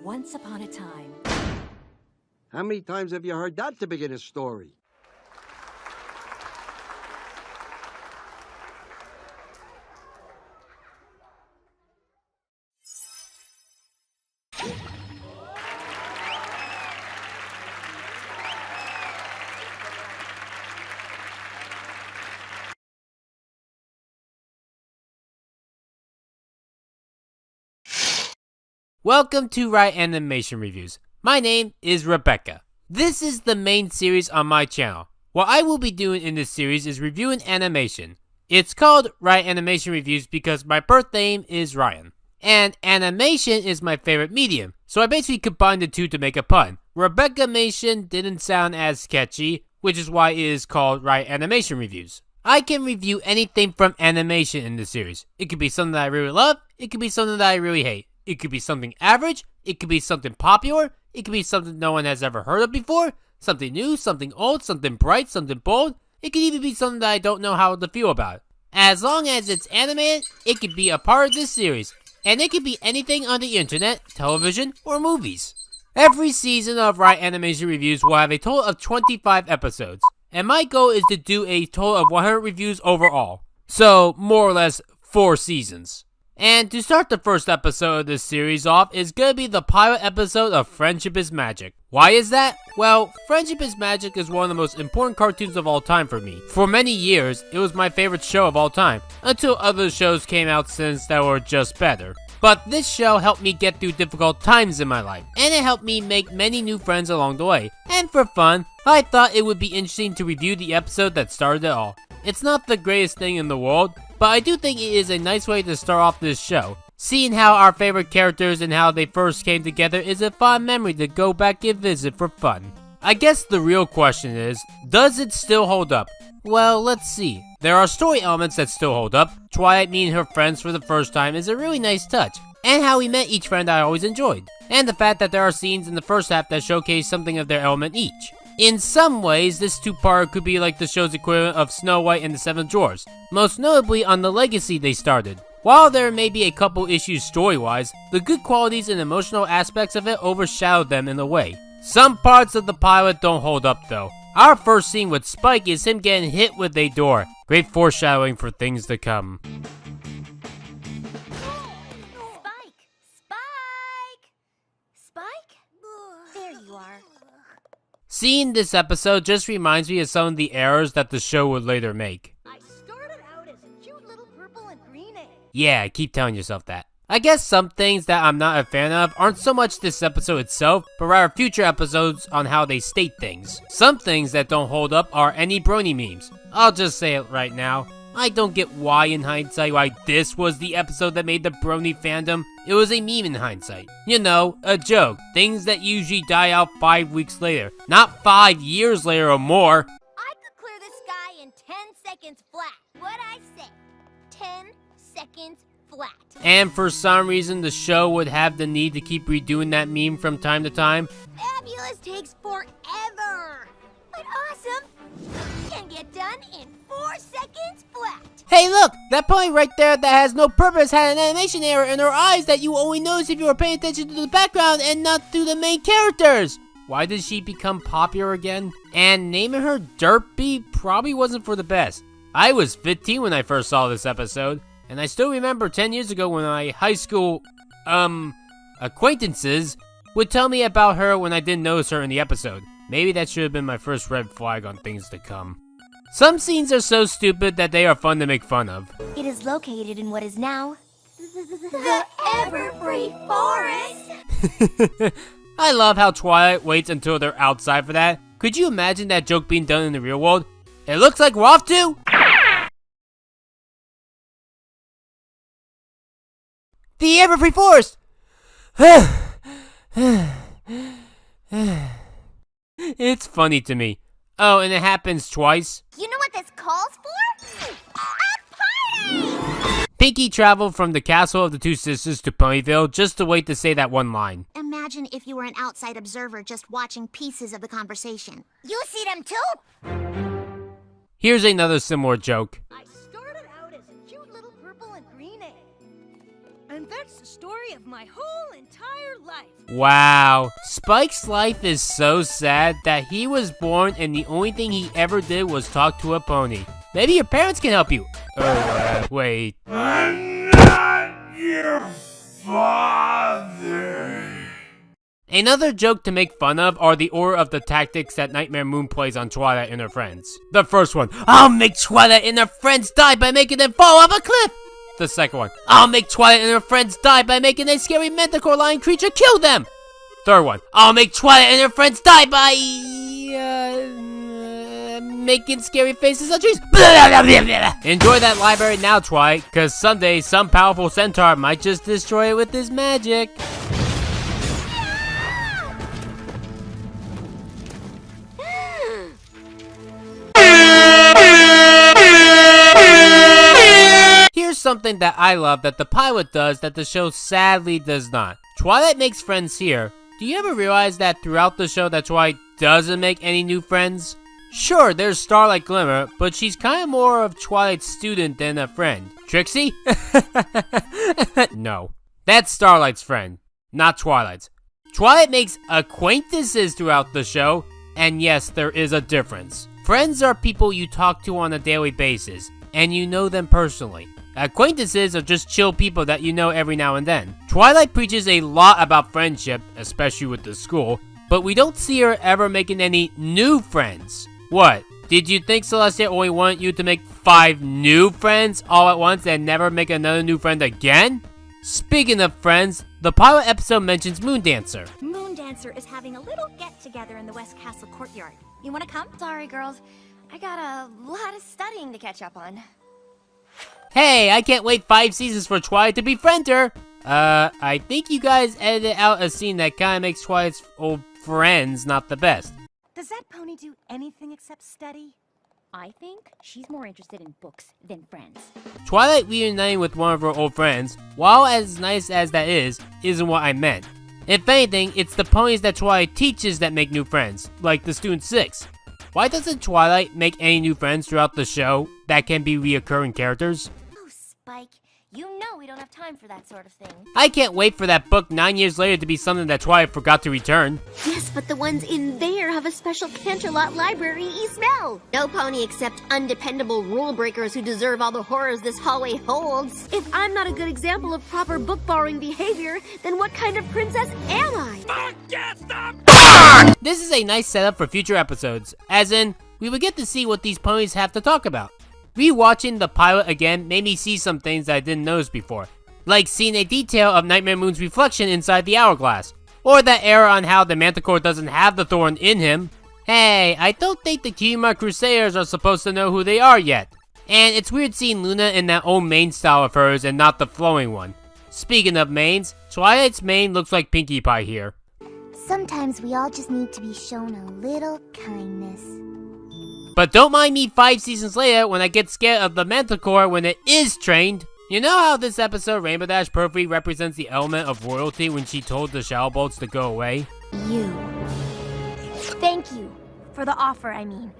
Once upon a time. How many times have you heard that to begin a story? Welcome to Ryanimation Reviews. My name is Rebecca. This is the main series on my channel. What I will be doing in this series is reviewing animation. It's called Ryanimation Reviews because my birth name is Ryan. And animation is my favorite medium, so I basically combined the two to make a pun. Rebecca-mation didn't sound as catchy, which is why it is called Ryanimation Reviews. I can review anything from animation in this series. It could be something that I really love, it could be something that I really hate. It could be something average, it could be something popular, it could be something no one has ever heard of before, something new, something old, something bright, something bold. It could even be something that I don't know how to feel about. As long as it's animated, it could be a part of this series, and it could be anything on the internet, television, or movies. Every season of Ryanimation Reviews will have a total of 25 episodes, and my goal is to do a total of 100 reviews overall. So, more or less, 4 seasons. And to start the first episode of this series off is gonna be the pilot episode of Friendship is Magic. Why is that? Well, Friendship is Magic is one of the most important cartoons of all time for me. For many years, it was my favorite show of all time, until other shows came out since that were just better. But this show helped me get through difficult times in my life, and it helped me make many new friends along the way. And for fun, I thought it would be interesting to review the episode that started it all. It's not the greatest thing in the world, but I do think it is a nice way to start off this show. Seeing how our favorite characters and how they first came together is a fun memory to go back and visit for fun. I guess the real question is, does it still hold up? Well, let's see. There are story elements that still hold up. Twilight meeting her friends for the first time is a really nice touch. And how we met each friend I always enjoyed. And the fact that there are scenes in the first half that showcase something of their element each. In some ways, this two-part could be like the show's equivalent of Snow White and the Seven Dwarfs, most notably on the legacy they started. While there may be a couple issues story-wise, the good qualities and emotional aspects of it overshadowed them in a way. Some parts of the pilot don't hold up though. Our first scene with Spike is him getting hit with a door. Great foreshadowing for things to come. Seeing this episode just reminds me of some of the errors that the show would later make. I started out as a cute little purple and green egg. Yeah, keep telling yourself that. I guess some things that I'm not a fan of aren't so much this episode itself, but rather future episodes on how they state things. Some things that don't hold up are any brony memes. I'll just say it right now. I don't get why in hindsight why this was the episode that made the brony fandom. It was a meme in hindsight. You know, a joke. Things that usually die out 5 weeks later. Not 5 years later or more. I could clear the sky in 10 seconds flat. What'd I say? 10 seconds flat. And for some reason, the show would have the need to keep redoing that meme from time to time. Fabulous takes forever. But awesome can get done in 4 seconds flat. Hey look! That pony right there that has no purpose had an animation error in her eyes that you only notice if you were paying attention to the background and not to the main characters! Why did she become popular again? And naming her Derpy probably wasn't for the best. I was 15 when I first saw this episode, and I still remember 10 years ago when my high school, acquaintances would tell me about her when I didn't notice her in the episode. Maybe that should have been my first red flag on things to come. Some scenes are so stupid that they are fun to make fun of. It is located in what is now the Everfree Forest. I love how Twilight waits until they're outside for that. Could you imagine that joke being done in the real world? It looks like we're off to... the Everfree Forest! It's funny to me. Oh, and it happens twice. You know what this calls for? A party! Pinky traveled from the castle of the two sisters to Ponyville just to wait to say that one line. Imagine if you were an outside observer just watching pieces of the conversation. You see them too? Here's another similar joke. I started out as a cute little purple and green egg. And that's the story of my whole entire life. Wow, Spike's life is so sad that he was born and the only thing he ever did was talk to a pony. Maybe your parents can help you. Wait. I'm not your father. Another joke to make fun of are the order of the tactics that Nightmare Moon plays on Twilight and her friends. The first one, I'll make Twilight and her friends die by making them fall off a cliff. The second one, I'll make Twilight and her friends die by making a scary manticore-lion creature kill them. Third one, I'll make Twilight and her friends die by making scary faces on trees. Enjoy that library now, Twilight, cause someday some powerful centaur might just destroy it with his magic. Here's something that I love that the pilot does that the show sadly does not. Twilight makes friends here. Do you ever realize that throughout the show that Twilight doesn't make any new friends? Sure, there's Starlight Glimmer, but she's kind of more of Twilight's student than a friend. Trixie? No. That's Starlight's friend, not Twilight's. Twilight makes acquaintances throughout the show, and yes, there is a difference. Friends are people you talk to on a daily basis, and you know them personally. Acquaintances are just chill people that you know every now and then. Twilight preaches a lot about friendship, especially with the school, but we don't see her ever making any new friends. What? Did you think Celestia only wanted you to make 5 new friends all at once and never make another new friend again? Speaking of friends, the pilot episode mentions Moondancer. Moondancer is having a little get-together in the West Castle courtyard. You wanna come? Sorry, girls. I got a lot of studying to catch up on. Hey, I can't wait 5 seasons for Twilight to befriend her! I think you guys edited out a scene that kinda makes Twilight's old friends not the best. Does that pony do anything except study? I think she's more interested in books than friends. Twilight reuniting with one of her old friends, while as nice as that is, isn't what I meant. If anything, it's the ponies that Twilight teaches that make new friends, like the Student 6. Why doesn't Twilight make any new friends throughout the show that can be reoccurring characters? Oh, Spike, you know we don't have time for that sort of thing. I can't wait for that book 9 years later to be something that Twilight forgot to return. Yes, but the ones in there have a special Canterlot library-y smell. No pony except undependable rule breakers who deserve all the horrors this hallway holds. If I'm not a good example of proper book-borrowing behavior, then what kind of princess am I? This is a nice setup for future episodes, as in, we would get to see what these ponies have to talk about. Rewatching the pilot again made me see some things that I didn't notice before, like seeing a detail of Nightmare Moon's reflection inside the hourglass, or that error on how the Manticore doesn't have the thorn in him. Hey, I don't think the Kiyuma Crusaders are supposed to know who they are yet. And it's weird seeing Luna in that old mane style of hers and not the flowing one. Speaking of manes, Twilight's mane looks like Pinkie Pie here. Sometimes we all just need to be shown a little kindness. But don't mind me 5 seasons later when I get scared of the Manticore when it is trained. You know how this episode Rainbow Dash perfectly represents the element of royalty when she told the Shadow Bolts to go away? You. Thank you. For the offer, I mean.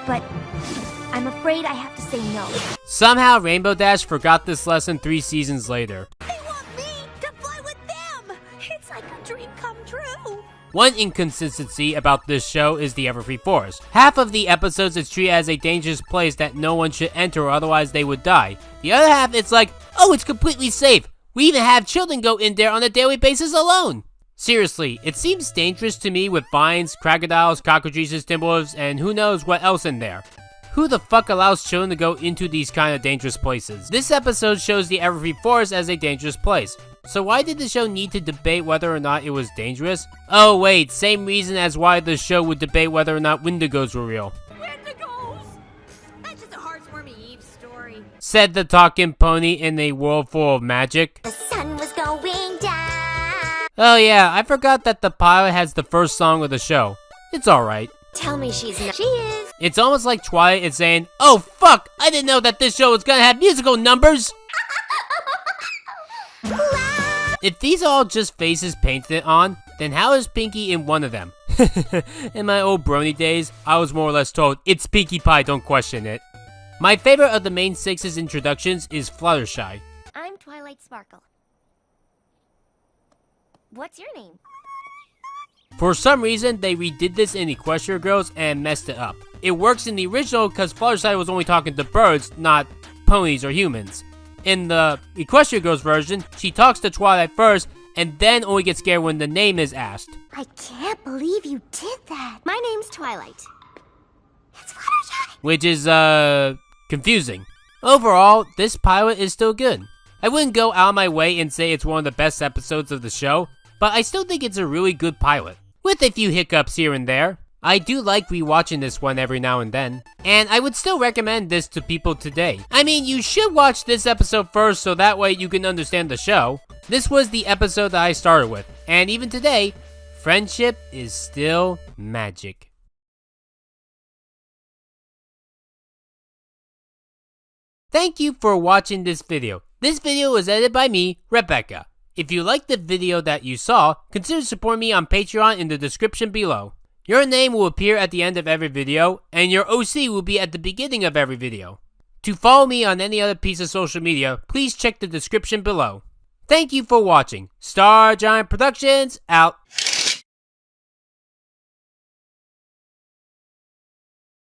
But I'm afraid I have to say no. Somehow Rainbow Dash forgot this lesson 3 seasons later. They want me to fly with them! It's like a dream come true! One inconsistency about this show is the Everfree Forest. Half of the episodes it's treated as a dangerous place that no one should enter or otherwise they would die. The other half it's like, oh, it's completely safe. We even have children go in there on a daily basis alone. Seriously, it seems dangerous to me with vines, crocodiles, cockatrices, timberwolves, and who knows what else in there. Who the fuck allows children to go into these kind of dangerous places? This episode shows the Everfree Forest as a dangerous place. So why did the show need to debate whether or not it was dangerous? Oh wait, same reason as why the show would debate whether or not Wendigos were real. Wendigos! That's just a heartwarming Eve story. Said the talking pony in a world full of magic. The sun was going down. Oh yeah, I forgot that the pilot has the first song of the show. It's alright. Tell me she's not. She is. It's almost like Twilight is saying, oh fuck, I didn't know that this show was gonna have musical numbers! If these are all just faces painted on, then how is Pinkie in one of them? In my old brony days, I was more or less told, it's Pinkie Pie, don't question it. My favorite of the main 6's introductions is Fluttershy. I'm I'm Twilight Sparkle. What's your name? For some reason, they redid this in Equestria Girls and messed it up. It works in the original because Fluttershy was only talking to birds, not ponies or humans. In the Equestria Girls version, she talks to Twilight first and then only gets scared when the name is asked. I can't believe you did that. My name's Twilight. It's Fluttershy. Which is, confusing. Overall, this pilot is still good. I wouldn't go out of my way and say it's one of the best episodes of the show, but I still think it's a really good pilot. With a few hiccups here and there. I do like rewatching this one every now and then, and I would still recommend this to people today. I mean, you should watch this episode first so that way you can understand the show. This was the episode that I started with, and even today, friendship is still magic. Thank you for watching this video. This video was edited by me, Rebecca. If you liked the video that you saw, consider supporting me on Patreon in the description below. Your name will appear at the end of every video, and your OC will be at the beginning of every video. To follow me on any other piece of social media, please check the description below. Thank you for watching. Star Giant Productions, out.